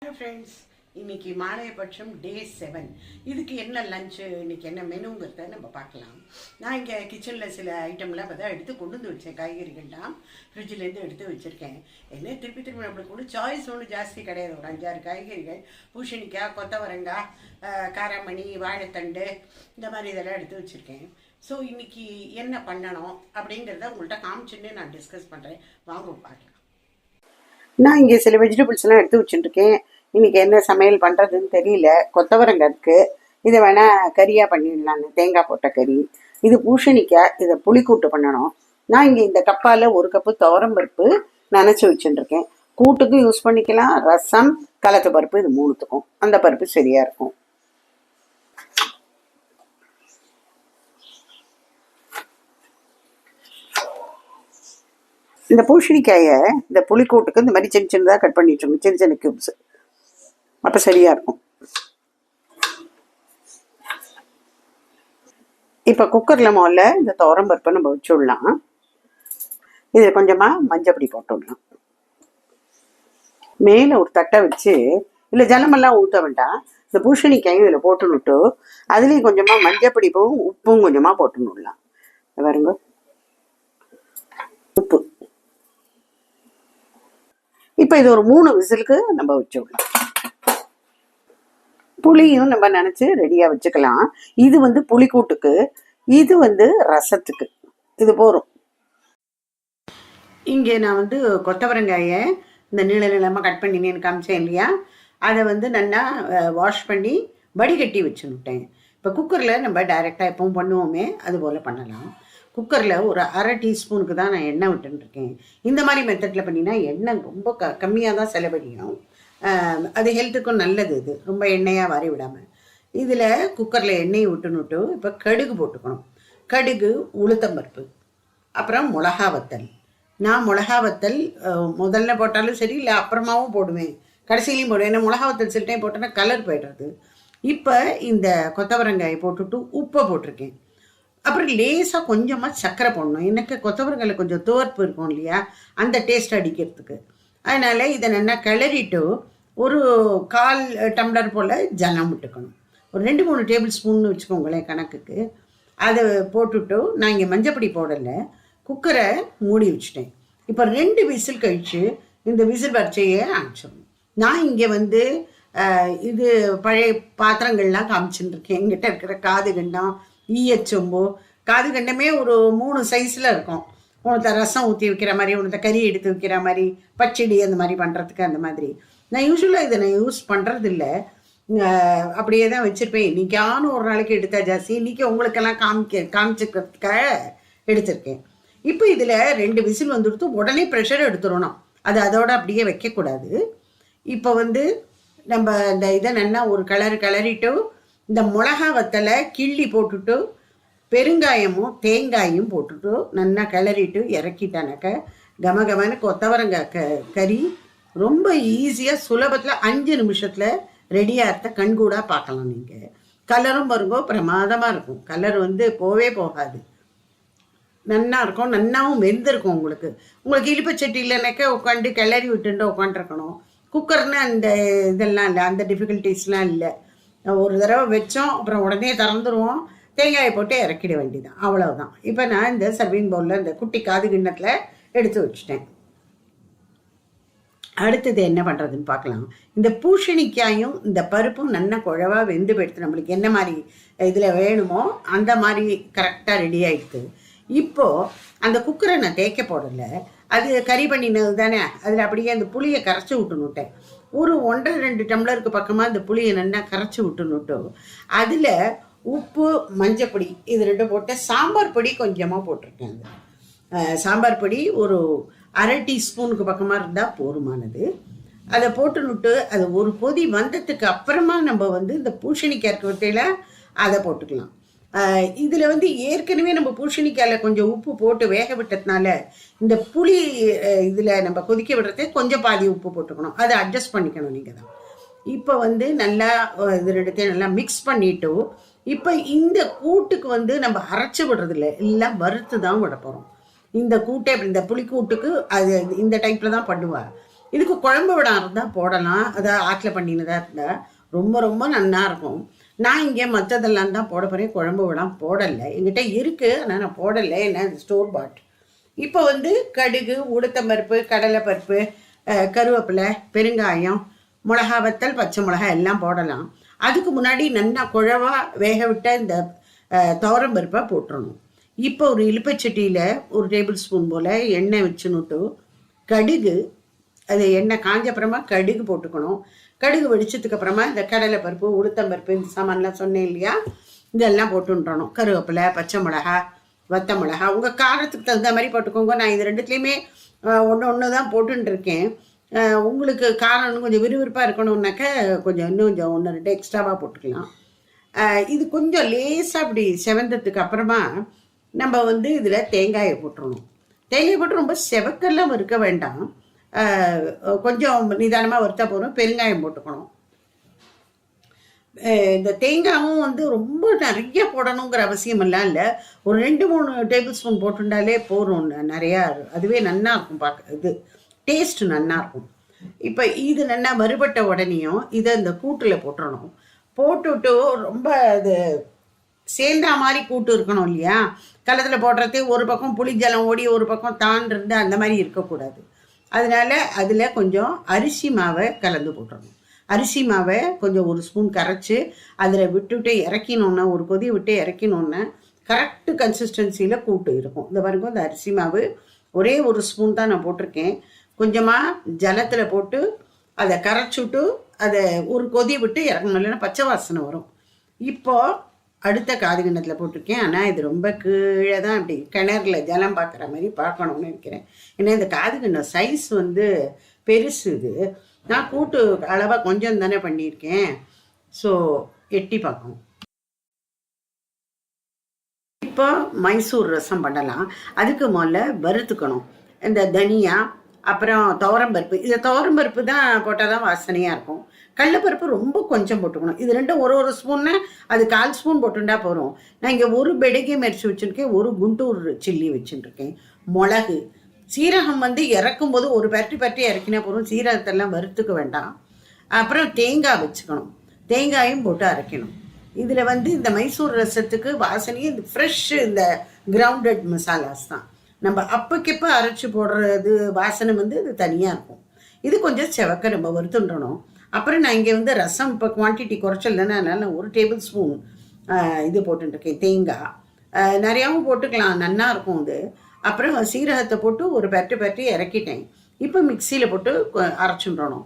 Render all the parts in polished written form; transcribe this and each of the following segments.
Hello friends, இன்னைக்கு மாலையபட்சம் டே 7. இதுக்கு என்ன லஞ்சு, இன்னைக்கு என்ன மெனுங்கிறத நம்ம பார்க்கலாம். நான் இங்கே கிச்சனில் சில ஐட்டம்லாம் இப்போ தான் எடுத்து கொண்டு வந்து வச்சேன். காய்கறிகள்லாம் ஃப்ரிட்ஜிலேருந்து எடுத்து வச்சுருக்கேன். என்ன திருப்பி நம்மளுக்கு கூட சாய்ஸ் ஒன்றும் ஜாஸ்தி கிடையாது. ஒரு 5-6 காய்கறிகள், பூசணிக்காய், கொத்தவரங்காய், காராமணி, வாழைத்தண்டு, இந்த மாதிரி இதெல்லாம் எடுத்து வச்சுருக்கேன். ஸோ இன்னைக்கு என்ன பண்ணணும் அப்படிங்கிறத உங்கள்கிட்ட காமிச்சுன்னு நான் டிஸ்கஸ் பண்ணுறேன். வாங்க பார்க்கலாம். நான் இங்கே சில வெஜிடபிள்ஸ்லாம் எடுத்து வச்சுட்டுருக்கேன். இன்றைக்கி என்ன சமையல் பண்ணுறதுன்னு தெரியல. கொத்தவரங்காய் இருக்குது, இதை வேணால் கறியாக பண்ணிடலான்னு, தேங்காய் போட்ட கறி. இது பூசணிக்காய், இதை புளிக்கூட்டு பண்ணணும். நான் இங்கே இந்த கப்பால் 1 கப்பு துவரம்பருப்பு நனைச்சி வச்சுட்டுருக்கேன். கூட்டுக்கும் யூஸ் பண்ணிக்கலாம், ரசம், கலத்து பருப்பு, இது 3த்துக்கும் அந்த பருப்பு சரியாக இருக்கும். இந்த பூசணிக்காயை இந்த புளிக்கூட்டுக்கு இந்த மாதிரி சின்ன சின்னதாக கட் பண்ணிட்டுருங்க, சின்ன சின்ன க்யூப்ஸ். அப்போ சரியாக இருக்கும். இப்போ குக்கரில் முதல்ல இந்த துவரம்பருப்பை நம்ம வச்சு விடலாம். இதில் கொஞ்சமாக மஞ்சப்பொடி போட்டு விடலாம். மேலே ஒரு தட்டை வச்சு, இல்லை ஜலமெல்லாம் ஊற்ற வேண்டாம், இந்த பூசணிக்காயும் இதில் போட்டுன்னுட்டு அதுலேயும் கொஞ்சமாக மஞ்சப்பொடிப்பும் உப்பும் கொஞ்சமாக போட்டுன்னு விடலாம். பாருங்க, உப்பு. இப்போ இது ஒரு 3 விசிலுக்கு நம்ம வச்சு விடலாம். புளியும் நம்ம நினச்சி ரெடியாக வச்சுக்கலாம். இது வந்து புளிக்கூட்டுக்கு, இது வந்து ரசத்துக்கு, இது போகிறோம். இங்கே நான் வந்து கொத்தவரங்காயை இந்த நீள நீளமாக கட் பண்ணினேன்னு காமிச்சேன் இல்லையா, அதை வந்து நல்லா வாஷ் பண்ணி வடிகட்டி வச்சுன்னுட்டேன். இப்போ குக்கரில் நம்ம டைரெக்டாக எப்பவும் பண்ணுவோமே அது போல் பண்ணலாம். குக்கரில் ஒரு 1/2 டீஸ்பூனுக்கு தான் நான் எண்ணெய் விட்டுருக்கேன். இந்த மாதிரி மெத்தடில் பண்ணினா எண்ணெய் ரொம்ப கம்மியாக தான் செலவழியும். அது ஹெல்த்துக்கும் நல்லது. இது ரொம்ப எண்ணெயாக வாரி விடாமல் இதில் குக்கரில் எண்ணெயை விட்டுனுட்டு இப்போ கடுகு போட்டுக்கணும். கடுகு, உளுத்தம்பருப்பு, அப்புறம் மிளகா வத்தல். நான் மிளகா வத்தல் முதல்ல போட்டாலும் சரி, இல்லை அப்புறமாவும் போடுவேன், கடைசியிலையும் போடுவேன். ஏன்னா மிளகா வத்தல் சில டைம் போட்டோன்னா கலர் போய்டுறது. இப்போ இந்த கொத்தவரங்காயை போட்டுட்டு உப்பை போட்டிருக்கேன். அப்புறம் லேசாக கொஞ்சமாக சர்க்கரை போடணும். எனக்கு கொத்தவரங்காயில் கொஞ்சம் துவர்ப்பு இருக்கும் இல்லையா, அந்த டேஸ்ட் அடிக்கிறதுக்கு. அதனால் இதை நல்லா கிளறிட்டு ஒரு 1/4 டம்ளர் போல் ஜலம் விட்டுக்கணும். ஒரு 2-3 டேபிள் ஸ்பூன்னு வச்சுக்கோங்களேன் கணக்குக்கு. அதை போட்டுவிட்டு நான் இங்கே மஞ்சப்பொடி போடலை, குக்கரை மூடி வச்சுட்டேன். இப்போ 2 விசில் கழித்து இந்த விசில் வரிசையை அனுப்பிச்சிடணும். நான் இங்கே வந்து இது பழைய பாத்திரங்கள்லாம் காமிச்சுட்டுருக்கேன். எங்கிட்ட இருக்கிற காது கண்டம், ஈயச்சொம்பு, காது கண்டமே ஒரு 3 சைஸில் இருக்கும். ஒன்றத்தை ரசம் ஊற்றி வைக்கிற மாதிரி, ஒன்றத்தை கறி எடுத்து வைக்கிற மாதிரி, பச்சடி அந்த மாதிரி பண்ணுறதுக்கு. அந்த மாதிரி நான் யூஸ்வலாக இதை நான் யூஸ் பண்ணுறதில்ல, அப்படியே தான் வச்சுருப்பேன். இன்றைக்கான ஒரு நாளைக்கு எடுத்தா ஜாஸ்தி, இன்றைக்கி உங்களுக்கெல்லாம் காமிச்சிக்கிறதுக்காக எடுத்திருக்கேன். இப்போ இதில் 2 விசில் வந்துடுத்து உடனே ப்ரெஷர் எடுத்துடணும். அது அதோடு அப்படியே வைக்கக்கூடாது. இப்போ வந்து நம்ம இந்த இதை நல்லா ஒரு கிளறிட்டு இந்த மிளகா வத்தலை கிள்ளி போட்டுட்டு பெருங்காயமும் தேங்காயும் போட்டுட்டு நல்லா கிளறிட்டு இறக்கிட்டானாக்க கமகமன்னு கொத்தவரங்காய் கறி ரொம்ப ஈஸியாக சுலபத்தில் 5 நிமிஷத்தில் ரெடியாக இருந்த கண்கூடாக பார்க்கலாம். நீங்கள் கலரும் பாருங்கோ பிரமாதமாக இருக்கும். கலர் வந்து போவே போகாது, நன்னா இருக்கும், நன்னாவும் வெந்திருக்கும். உங்களுக்கு இழுப்பச்சட்டி இல்லைனாக்கா உட்காந்து கிளறி விட்டுட்டு உட்காந்துருக்கணும். குக்கர்னு அந்த இதெல்லாம் இல்லை, அந்த டிஃபிகல்ட்டிஸ்லாம் இல்லை. ஒரு தடவை வச்சோம், அப்புறம் உடனே திறந்துருவோம், தேங்காயை போட்டு இறக்கிட வேண்டியதான், அவ்வளவுதான். இப்போ நான் இந்த சர்விங் பவுலில் இந்த குட்டி காது கிண்ணத்தில் எடுத்து வச்சுட்டேன். அடுத்தது என்ன பண்ணுறதுன்னு பார்க்கலாம். இந்த பூசணிக்காயும் இந்த பருப்பும் நல்லா குழவாக வெந்து போயிடுத்து. நம்மளுக்கு என்ன மாதிரி இதில் வேணுமோ அந்த மாதிரி கரெக்டாக ரெடி ஆகிடுது. இப்போது அந்த குக்கரை நான் தேய்க்க போடலை, அது கறி பண்ணினது தானே, அதில் அப்படியே அந்த புளியை கரைச்சி விட்டுனுட்டேன். ஒரு 1.5-2 டம்ளருக்கு பக்கமாக இந்த புளியை நல்லா கரைச்சி விட்டுனுட்டு அதில் உப்பு, மஞ்சப்பொடி, இது 2 போட்டு சாம்பார் பொடி கொஞ்சமாக போட்டிருக்கேன். அந்த சாம்பார் பொடி ஒரு 1/2 டீஸ்பூனுக்கு பக்கமாக இருந்தால் போருமானது. அதை போட்டுனுட்டு அது ஒரு கொதி வந்ததுக்கு அப்புறமா நம்ம வந்து இந்த பூசணிக்காய் வத்தையில் அதை போட்டுக்கலாம். இதில் வந்து ஏற்கனவே நம்ம பூசணிக்காயில் கொஞ்சம் உப்பு போட்டு வேக விட்டதுனால இந்த புளி இதில் நம்ம கொதிக்க விடுறதே கொஞ்சம் பாதி உப்பு போட்டுக்கணும், அதை அட்ஜஸ்ட் பண்ணிக்கணும் நீங்கள் தான். இப்போ வந்து நல்லா இது 2த்தையும் நல்லா மிக்ஸ் பண்ணிவிட்டு இப்போ இந்த கூட்டுக்கு வந்து நம்ம அரைச்சி விடுறதில்ல, எல்லாம் வறுத்து தான் விட போகிறோம். இந்த கூட்டை இந்த புளிக்கூட்டுக்கு அது இந்த டைப்பில் தான் பண்ணுவாள். இதுக்கு குழம்பு விடம் இருந்தால் போடலாம், அதை ஆற்றில் பண்ணினதாக இருந்தால் ரொம்ப ரொம்ப நல்லா இருக்கும். நான் இங்கே மற்றதெல்லாம் தான் போட போகிறேன், குழம்பு விடம் போடலை. என்கிட்ட இருக்குது, ஆனால் நான் போடலை, என்ன ஸ்டோர் பாட். இப்போ வந்து கடுகு, உளுத்தம்பருப்பு, கடலைப்பருப்பு, கருவேப்பிலை, பெருங்காயம், மிளகா வத்தல், பச்சை மிளகா எல்லாம் போடலாம். அதுக்கு முன்னாடி நல்லா குழவா வேக விட்ட இந்த துவரம்பருப்பை போட்டுடணும். இப்போ ஒரு இலுப்பச்சட்டியில் ஒரு டேபிள் ஸ்பூன் போல் எண்ணெய் வச்சுன்னுட்டு கடுகு, அது எண்ணெய் காஞ்சப்புறமா கடுகு போட்டுக்கணும். கடுகு வெடிச்சதுக்கு அப்புறமா இந்த கடலைப்பருப்பு, உளுத்தம்பருப்பு, இந்த சாமான்லாம் சொன்னேன் இல்லையா, இதெல்லாம் போட்டுன்றணும். கருவேப்பிலை, பச்சை மிளகா, வத்த மிளகா உங்கள் காரத்துக்கு தகுந்த மாதிரி போட்டுக்கோங்க. நான் இது ரெண்டுத்துலேயுமே ஒன்று தான் போட்டுருக்கேன். உங்களுக்கு காரம் கொஞ்சம் விறுவிறுப்பாக இருக்கணும்னாக்க இன்னும் கொஞ்சம் 1-2 எக்ஸ்ட்ராவாக போட்டுக்கலாம். இது கொஞ்சம் லேசாக அப்படி செவந்ததுக்கு அப்புறமா நம்ம வந்து இதில் தேங்காயை போட்டுடணும். தேங்காய் போட்டு ரொம்ப செவக்கெல்லாம் இருக்க வேண்டாம், கொஞ்சம் நிதானமாக வறுத்தா போதும். பெருங்காயம் போட்டுக்கணும். இந்த தேங்காயும் வந்து ரொம்ப நிறைய போடணுங்கிற அவசியம் எல்லாம் இல்லை, ஒரு 2-3 டேபிள் ஸ்பூன் போட்டுட்டாலே போதும். நிறையா அதுவே நல்லா இருக்கும், பார்க்க இது டேஸ்ட் நல்லா இருக்கும். இப்போ இது நல்லா வறுபட்ட உடனேயும் இதை இந்த கூட்டில் போட்டுடணும். போட்டுவிட்டு ரொம்ப அது சேர்ந்தா மாதிரி கூட்டு இருக்கணும் இல்லையா. கலத்தில் போடுறதே ஒரு பக்கம் புளி ஜலம் ஓடி ஒரு பக்கம் தான் இருந்து அந்த மாதிரி இருக்கக்கூடாது. அதனால அதில் கொஞ்சம் அரிசி மாவை கலந்து போட்டுடணும். அரிசி மாவை கொஞ்சம் 1 ஸ்பூன் கரைச்சி அதில் விட்டுவிட்டு இறக்கினோன்னா, ஒரு கொதி விட்டு இறக்கினோன்னா கரெக்டு கன்சிஸ்டன்சியில் கூட்டு இருக்கும். இந்த பாருங்க, இந்த அரிசி மாவு ஒரே 1 ஸ்பூன் தான் நான் போட்டிருக்கேன். கொஞ்சமாக ஜலத்தில் போட்டு அதை கரைச்சிவிட்டு அதை ஒரு கொதி விட்டு இறக்கணும், இல்லைன்னா பச்சை வாசனை வரும். இப்போது அடுத்த காதுகிண்ணத்தில் போட்டிருக்கேன். ஆனால் இது ரொம்ப கீழே தான் அப்படி கிணறுல ஜலம் பார்க்குற மாதிரி பார்க்கணும்னு நினைக்கிறேன். ஏன்னா இந்த காதுகிண்ணம் சைஸ் வந்து பெருசு. இது நான் கூட்டு அளவாக கொஞ்சம் தானே பண்ணியிருக்கேன், ஸோ எட்டி பார்க்கணும். இப்போ மைசூர் ரசம் பண்ணலாம். அதுக்கு முதல்ல வறுத்துக்கணும். இந்த தனியா, அப்புறம் துவரம்பருப்பு. இது துவரம்பருப்பு தான் போட்டால் தான் வாசனையாக இருக்கும். கடலைப்பருப்பு ரொம்ப கொஞ்சம் போட்டுக்கணும். இது ரெண்டும் ஒரு ஸ்பூன்னா அது 1/4 ஸ்பூன் போட்டுட்டா போகிறோம். நான் இங்கே ஒரு பெடகை மிர்ச்சி வச்சுருக்கேன், ஒரு குண்டூர் சில்லி வச்சுட்டுருக்கேன். மிளகு, சீரகம் வந்து இறக்கும் போது ஒரு பரட்டி இறக்கினா போகிறோம், சீரகத்தெல்லாம் வறுத்துக்க வேண்டாம். அப்புறம் தேங்காய் வச்சுக்கணும், தேங்காயும் போட்டு அரைக்கணும். இதில் வந்து இந்த மைசூர் ரசத்துக்கு வாசனையே இந்த ஃப்ரெஷ் இந்த கிரவுண்டட் மசாலாஸ் தான். நம்ம அப்போக்கிப்போ அரைச்சி போடுறது வாசனை வந்து இது தனியாக இருக்கும். இது கொஞ்சம் செவக்க நம்ம வறுத்துன்றணும். அப்புறம் நான் இங்கே வந்து ரசம் இப்போ குவான்டிட்டி குறைச்சல் தானே, அதனால் நான் 1 டேபிள் ஸ்பூன் இது போட்டுருக்கேன். தேங்காய் நிறையாவும் போட்டுக்கலாம், நல்லா இருக்கும் இது. அப்புறம் சீரகத்தை போட்டு ஒரு பரட்டி இறக்கிட்டேன். இப்போ மிக்சியில் போட்டு அரைச்சுன்றணும்.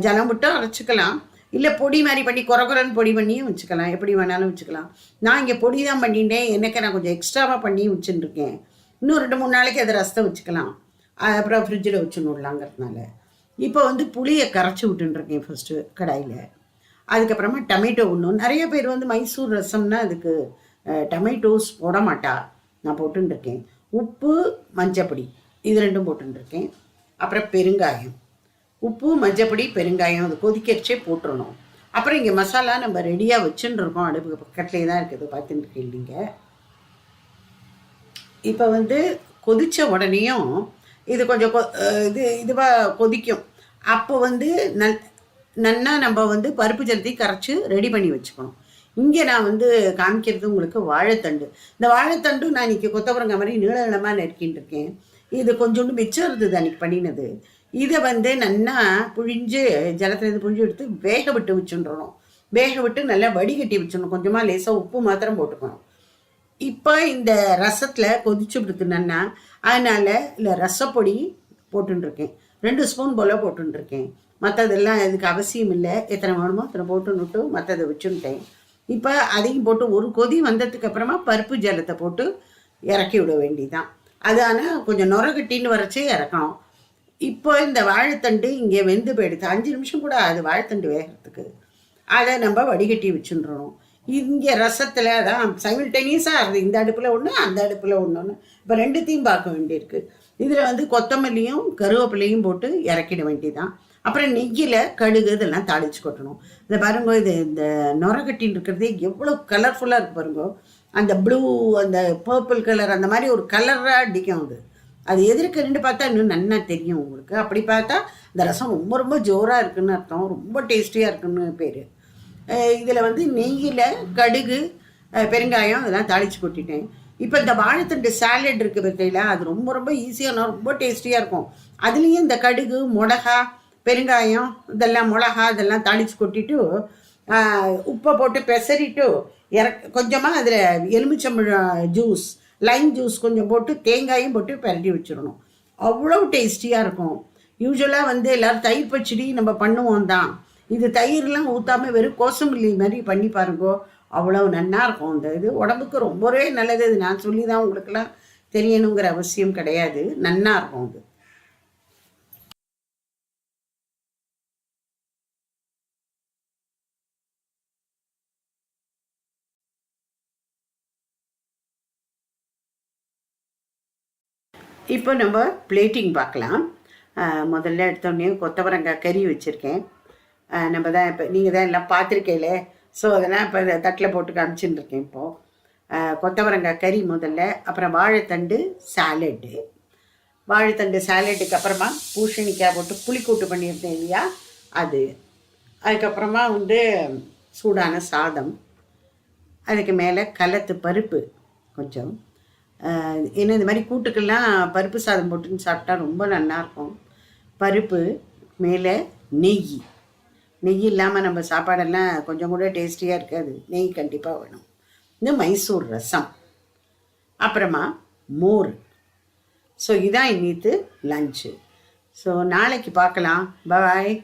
ஜலம் விட்டு அரைச்சிக்கலாம், இல்லை பொடி மாதிரி பண்ணி குறன்னு பொடி பண்ணியும் வச்சுக்கலாம், எப்படி வேணாலும் வச்சுக்கலாம். நான் இங்கே பொடி தான் பண்ணிட்டேன், எனக்கு நான் கொஞ்சம் எக்ஸ்ட்ராவாக பண்ணி வச்சுட்டுருக்கேன். இன்னும் 2-3 நாளைக்கு அதை ரசத்தை வச்சுக்கலாம், அப்புறம் ஃப்ரிட்ஜில் வச்சுடலாங்கிறதுனால. இப்போ வந்து புளியை கரைச்சி விட்டுருக்கேன் ஃபஸ்ட்டு கடாயில். அதுக்கப்புறமா டொமேட்டோ ஒன்றும். நிறைய பேர் வந்து மைசூர் ரசம்னா அதுக்கு டொமேட்டோஸ் போட மாட்டா, நான் போட்டுருக்கேன். உப்பு, மஞ்சப்பொடி இது 2 போட்டுருக்கேன். அப்புறம் பெருங்காயம், உப்பு, மஞ்சப்பொடி, பெருங்காயம் அது கொதிக்கச்சே போட்டுடணும். அப்புறம் இங்கே மசாலா நம்ம ரெடியாக வச்சுன்னு இருக்கோம், அடுப்பு பக்கத்துலேயே தான் இருக்குது, பார்த்துட்டு இருக்கேன் இல்லைங்க. இப்போ வந்து கொதித்த உடனேயும் இது கொஞ்சம் இதுவாக கொதிக்கும். அப்போ வந்து நல்லா நம்ம வந்து பருப்பு ஜலத்தையும் கரைச்சி ரெடி பண்ணி வச்சுக்கணும். இங்கே நான் வந்து காமிக்கிறது உங்களுக்கு வாழைத்தண்டு. இந்த வாழைத்தண்டு நான் இன்றைக்கி கொத்தவரங்காய் மாதிரி நீளமாக நறுக்கின்னு இருக்கேன். இது கொஞ்சோண்டு மிச்சம் இருந்தது அன்றைக்கி பண்ணினது. இதை வந்து நல்லா புழிஞ்சு ஜலத்துலேருந்து புழிஞ்சு எடுத்து வேக விட்டு வச்சுன்றணும். வேக விட்டு நல்லா வடிகட்டி வச்சிடணும். கொஞ்சமாக லேசாக உப்பு மாத்திரம் போட்டுக்கணும். இப்போ இந்த ரசத்தில் கொதிச்சு விடுத்துனேன்னா அதனால் இல்லை ரசப்பொடி போட்டுருக்கேன், 2 ஸ்பூன் போல் போட்டுருக்கேன். மற்றதெல்லாம் இதுக்கு அவசியம் இல்லை, எத்தனை வேணுமோ அத்தனை போட்டுன்னுட்டு மற்றதை வச்சுட்டேன். இப்போ அதையும் போட்டு ஒரு கொதி வந்ததுக்கு அப்புறமா பருப்பு ஜலத்தை போட்டு இறக்கி விட வேண்டிதான். அது ஆனால் கொஞ்சம் நுரகட்டின்னு வரைச்சி இறக்கணும். இப்போ இந்த வாழைத்தண்டு இங்கே வெந்து போயிடுது, 5 நிமிஷம் கூட அது வாழைத்தண்டு வேகிறதுக்கு. அதை நம்ம வடிகட்டி வச்சுன்றணும். இங்கே ரசத்தில் தான் சைமில்டேனியஸாக அது இந்த அடுப்பில் ஒன்று அந்த அடுப்பில் ஒன்று, இப்போ 2த்தையும் பார்க்க வேண்டியிருக்கு. இதில் வந்து கொத்தமல்லியும் கருவேப்பிலையும் போட்டு இறக்கிட வேண்டியதான். அப்புறம் நெய்யில் கடுகு இதெல்லாம் தாளித்து கொட்டணும். இந்த பாருங்க, இது இந்த நுரகட்டின்னு இருக்கிறதே எவ்வளோ கலர்ஃபுல்லாக இருக்குது பாருங்க. அந்த ப்ளூ, அந்த பர்பிள் கலர், அந்த மாதிரி ஒரு கலராக அடிக்கும் அது. அது எதிர்க்க நின்று பார்த்தா இன்னும் நன்னா தெரியும் உங்களுக்கு. அப்படி பார்த்தா இந்த ரசம் ரொம்ப ரொம்ப ஜோராக இருக்குன்னு அர்த்தம், ரொம்ப டேஸ்டியாக இருக்குன்னு பேர். இதில் வந்து நெய்யில் கடுகு பெருங்காயம் அதெல்லாம் தாளித்து கொட்டிட்டேன். இப்போ இந்த வாழைத்தண்டு சாலட் இருக்குது பார்த்தீங்களா, அது ரொம்ப ரொம்ப ஈஸியான ரொம்ப டேஸ்டியாக இருக்கும். அதுலேயும் இந்த கடுகு மிளகா பெருங்காயம் இதெல்லாம் மிளகா இதெல்லாம் தாளித்து கொட்டிட்டு உப்பை போட்டு பெசரிட்டு கொஞ்சமாக அதில் எலுமிச்சம்பழம் ஜூஸ் லைம் ஜூஸ் கொஞ்சம் போட்டு தேங்காயும் போட்டு பரட்டி வச்சிடணும். அவ்வளோ டேஸ்டியாக இருக்கும். யூஸ்வலாக வந்து எல்லோரும் தயிர் பச்சடி நம்ம பண்ணுவோம் தான், இது தயிர்லாம் ஊற்றாமல் வெறும் கோசமல்லி மாதிரி பண்ணி பாருங்கோ, அவ்வளோ நன்னா இருக்கும். இந்த இது உடம்புக்கு ரொம்பவே நல்லது. இது நான் சொல்லி தான் உங்களுக்கெல்லாம் தெரியணுங்கிற அவசியம் கிடையாது, நன்னா இருக்கும் அது. இப்போ நம்ம பிளேட்டிங் பார்க்கலாம். முதல்ல எடுத்தோடனே கொத்தவரங்காய் கறி வச்சுருக்கேன். நம்ம தான் இப்போ நீங்கள் தான் எல்லாம் பார்த்துருக்கீங்களே, ஸோ அதெல்லாம் இப்போ தட்டில் போட்டு காமிச்சுன்னு இருக்கேன். இப்போது கொத்தவரங்காய் கறி முதல்ல, அப்புறம் வாழைத்தண்டு சாலட்டு. வாழைத்தண்டு சாலட்டுக்கு அப்புறமா பூசணிக்காய் போட்டு புளிக்கூட்டு பண்ணியிருந்தேன் இல்லையா அது. அதுக்கப்புறமா வந்து சூடான சாதம், அதுக்கு மேலே கலத்து பருப்பு கொஞ்சம். ஏன்னா இந்த மாதிரி கூட்டுக்கெல்லாம் பருப்பு சாதம் போட்டுன்னு சாப்பிட்டா ரொம்ப நல்லாயிருக்கும். பருப்பு மேலே நெய். நெய் இல்லாமல் நம்ம சாப்பாடெல்லாம் கொஞ்சம் கூட டேஸ்டியாக இருக்காது, நெய் கண்டிப்பாக வேணும். இந்த மைசூர் ரசம், அப்புறமா மோர். ஸோ இதான் இன்னித்து லஞ்சு. ஸோ நாளைக்கு பார்க்கலாம். பாய்.